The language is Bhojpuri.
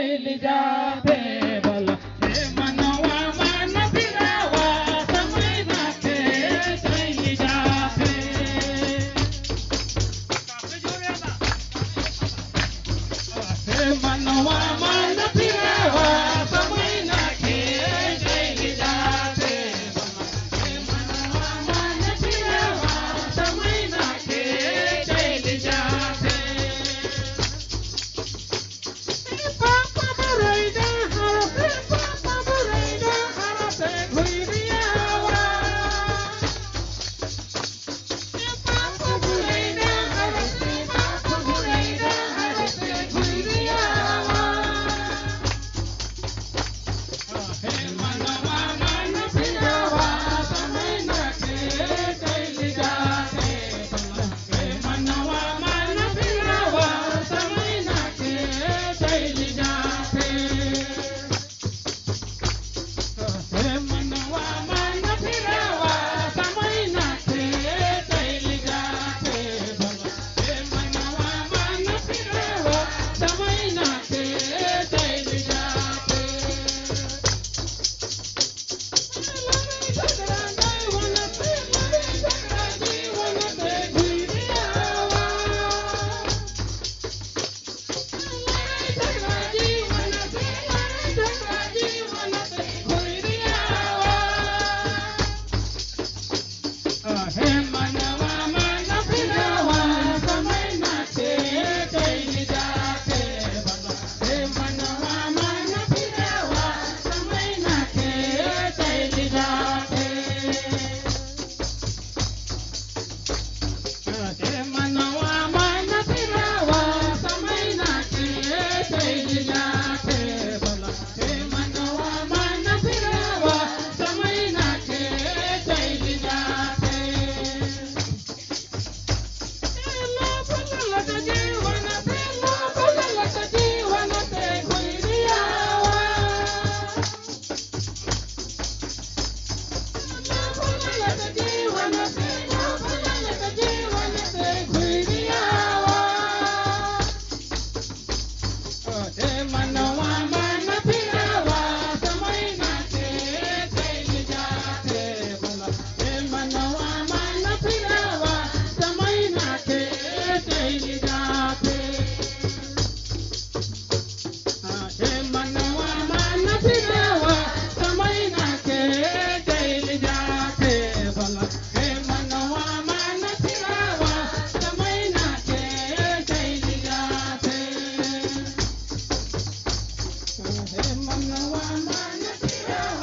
चैल जाते बोला हे मनवा मन फिरावा समय नाते चैल जाते हे मनवा मन फिरावा समय नाते चैल जाते हे मनवा मन फिरावा समय नाते चैल जाते पापा बुराईदा हरते पापा बुराईदा हरते घुरियावा पापा बुराईदा हरते पापा बुराईदा हरते घुरियावा हे मनवा मन फिरावा समय नाते चैल जाते हे मनवा मन फिरावा समय नाते चैल जाते हे मनवा मन फिरावा समय नाते चैल जाते हे मनवा मन फिरावा समय नाते चैल जाते लड़ाई झगड़ा जीवन से लड़ाई झगड़ा जीवन से घुरियावा लड़ाई झगड़ा जीवन से लड़ाई झगड़ा जीवन से घुरियावा हे मनवा मन फिरावा समय नाते चैल जाते हे मनवा मन फिरावा समय नाते चैल जाते हे मनवा मन फिरावा समय नाते चैल जाते हे मनवा मन फिरावा समय नाते चैल जाते लोभ लालच जीवन से लोभ लालच जीवन से घुरियावा लोभ लालच जीवन से लोभ लालच जीवन से घुरियावा हे मनवा मन फिरावा समय नाते चैल जाते बोला हे मनवा मन फिरावा समय नाते चैल जाते हे मनवा मन फिरावा समय नाते चैल जाते बोला हे मनवा मन फिरावा समय नाते चैल जाते हे मनवा मन फिरावा